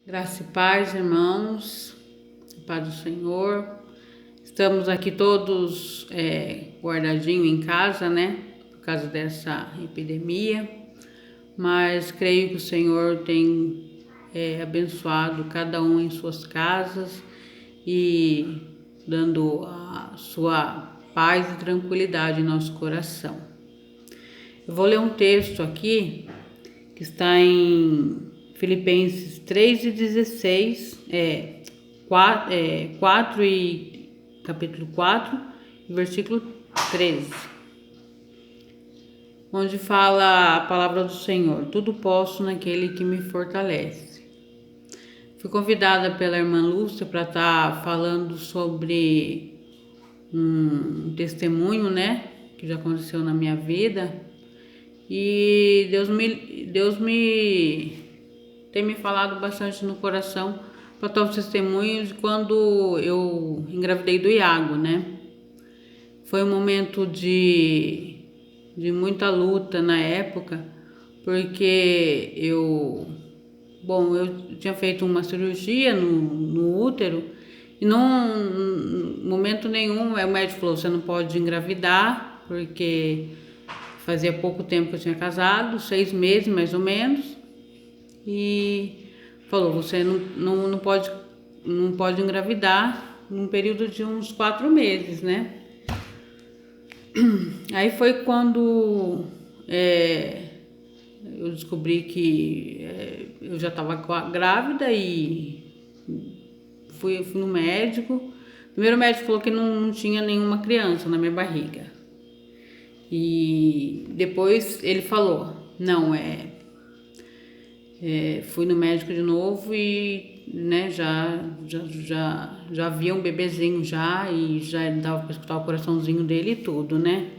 Graça e paz, irmãos, paz do Senhor. Estamos aqui todos guardadinhos em casa, né? Por causa dessa epidemia. Mas creio que o Senhor tem abençoado cada um em suas casas e dando a sua paz e tranquilidade em nosso coração. Eu vou ler um texto aqui que está em Filipenses 3:16, capítulo 4, versículo 13, onde fala a palavra do Senhor: tudo posso naquele que me fortalece. Fui convidada pela irmã Lúcia para estar falando sobre um testemunho, né, que já aconteceu na minha vida. E Deus tem me falado bastante no coração para dar os testemunhos de quando eu engravidei do Iago, né? Foi um momento de muita luta na época, porque eu tinha feito uma cirurgia no útero e num momento nenhum o médico falou: você não pode engravidar, porque fazia pouco tempo que eu tinha casado, 6 meses mais ou menos, e falou: você não pode engravidar num período de uns 4 meses, né? Aí foi quando eu descobri que eu já estava grávida e fui no médico. O primeiro médico falou que não tinha nenhuma criança na minha barriga. E depois ele falou: não, fui no médico de novo e, né, já havia um bebezinho já, e já dava para escutar o coraçãozinho dele e tudo, né?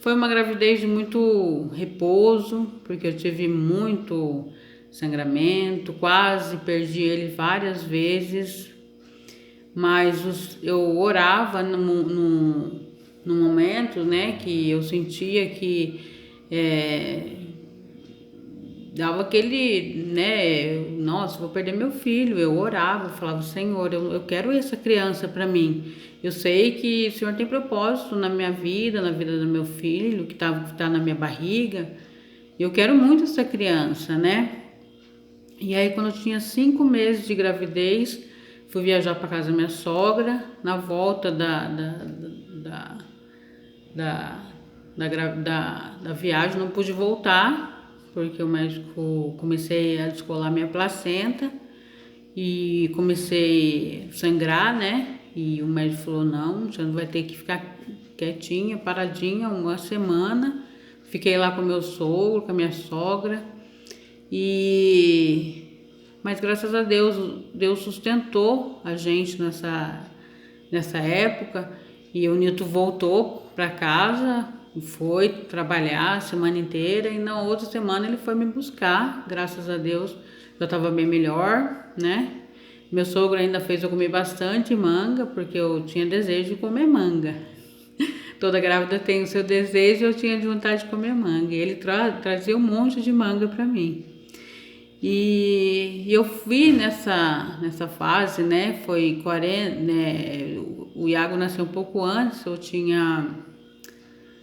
Foi uma gravidez de muito repouso, porque eu tive muito sangramento, quase perdi ele várias vezes, mas eu orava no momento, né, que eu sentia que dava aquele, né, nossa, vou perder meu filho. Eu orava, eu falava: Senhor, eu quero essa criança para mim. Eu sei que o Senhor tem propósito na minha vida, na vida do meu filho, que tá na minha barriga. Eu quero muito essa criança, né? E aí, quando eu tinha 5 meses de gravidez, fui viajar para casa da minha sogra. Na volta da viagem, não pude voltar, porque o médico, comecei a descolar minha placenta e comecei a sangrar, né? E o médico falou: não, você vai ter que ficar quietinha, paradinha, uma semana. Fiquei lá com meu sogro, com a minha sogra, mas graças a Deus, Deus sustentou a gente nessa época. E o Nilton voltou para casa, foi trabalhar a semana inteira, e na outra semana ele foi me buscar. Graças a Deus já estava bem melhor, né? Meu sogro ainda fez eu comer bastante manga, porque eu tinha desejo de comer manga. Toda grávida tem o seu desejo, eu tinha de vontade de comer manga. E ele trazia um monte de manga para mim. E eu fui nessa fase, né? Foi 40, né? O Iago nasceu um pouco antes, eu tinha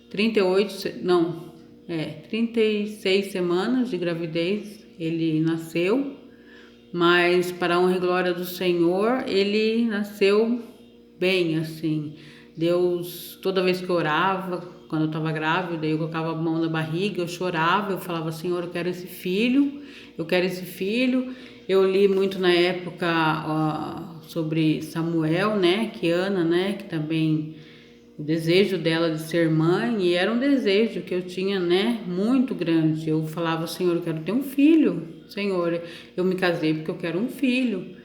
36 semanas de gravidez, ele nasceu. Mas para a honra e glória do Senhor, ele nasceu bem, assim. Deus, toda vez que eu orava, quando eu estava grávida, eu colocava a mão na barriga, eu chorava, eu falava: Senhor, eu quero esse filho, eu quero esse filho. Eu li muito na época sobre Samuel, né, que Ana, né, que também, o desejo dela de ser mãe, e era um desejo que eu tinha, né, muito grande. Eu falava: Senhor, eu quero ter um filho. Senhor, eu me casei porque eu quero um filho.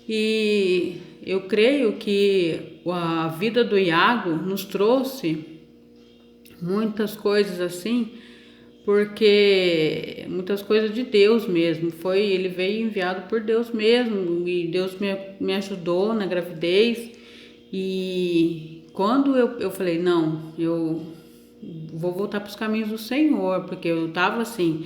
E eu creio que a vida do Iago nos trouxe muitas coisas assim, porque muitas coisas de Deus mesmo. Ele veio enviado por Deus mesmo, e Deus me ajudou na gravidez. E quando eu falei: não, eu vou voltar para os caminhos do Senhor, porque eu estava assim,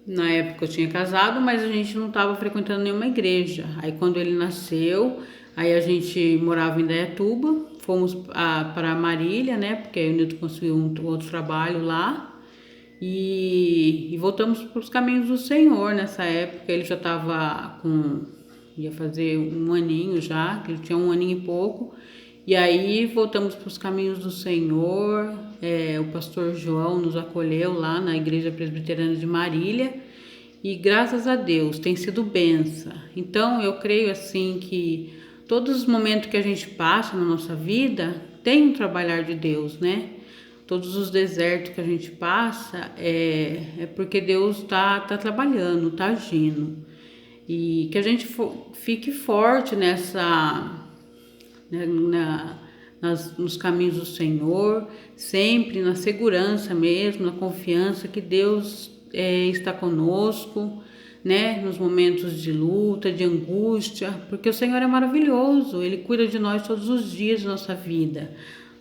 Na época eu tinha casado, mas a gente não estava frequentando nenhuma igreja. Aí quando ele nasceu, aí a gente morava em Indaiatuba, fomos para Marília, né? Porque aí o Nilton conseguiu um outro trabalho lá. E voltamos para os caminhos do Senhor. Nessa época ele já estava ia fazer um aninho já, que ele tinha um aninho e pouco. E aí voltamos para os caminhos do Senhor. O pastor João nos acolheu lá na Igreja Presbiteriana de Marília. E graças a Deus tem sido bênção. Então eu creio assim que todos os momentos que a gente passa na nossa vida tem um trabalhar de Deus, né? Todos os desertos que a gente passa é porque Deus tá trabalhando, tá agindo. E que a gente fique forte nos caminhos do Senhor, sempre na segurança mesmo, na confiança que Deus está conosco, né? Nos momentos de luta, de angústia, porque o Senhor é maravilhoso, Ele cuida de nós todos os dias da nossa vida.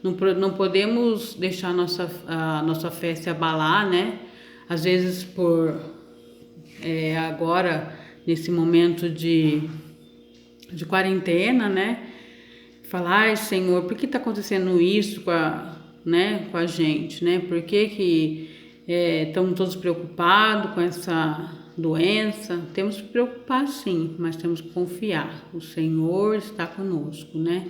Não podemos deixar a nossa fé se abalar, né? Às vezes agora, nesse momento de quarentena, né? Falar, ai Senhor, por que está acontecendo isso com a gente, né? Por que estamos todos preocupados com essa doença? Temos que preocupar sim, mas temos que confiar. O Senhor está conosco, né?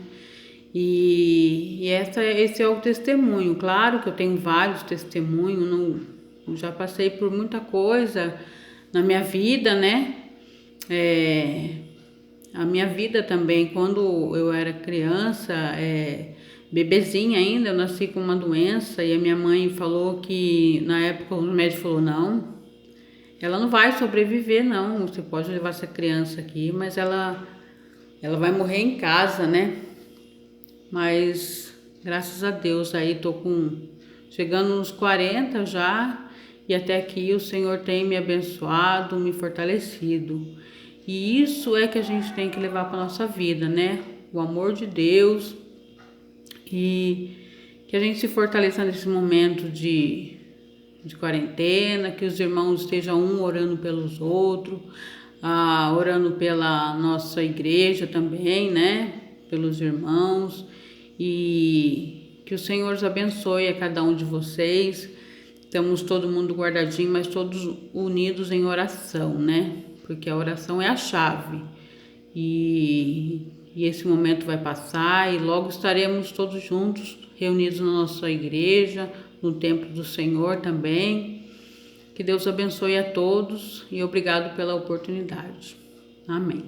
E esse é o testemunho. Claro que eu tenho vários testemunhos, já passei por muita coisa na minha vida, né? A minha vida também, quando eu era criança, bebezinha ainda, eu nasci com uma doença e a minha mãe falou que, na época, o médico falou, não, ela não vai sobreviver não, você pode levar essa criança aqui, mas ela vai morrer em casa, né? Mas, graças a Deus, aí chegando nos 40 já, e até aqui o Senhor tem me abençoado, me fortalecido. E isso é que a gente tem que levar para nossa vida, né? O amor de Deus, e que a gente se fortaleça nesse momento de quarentena, que os irmãos estejam orando pelos outros, orando pela nossa igreja também, né? Pelos irmãos, e que o Senhor os abençoe a cada um de vocês. Estamos todo mundo guardadinho, mas todos unidos em oração, né? Porque a oração é a chave. E esse momento vai passar e logo estaremos todos juntos, reunidos na nossa igreja, no templo do Senhor também. Que Deus abençoe a todos e obrigado pela oportunidade. Amém.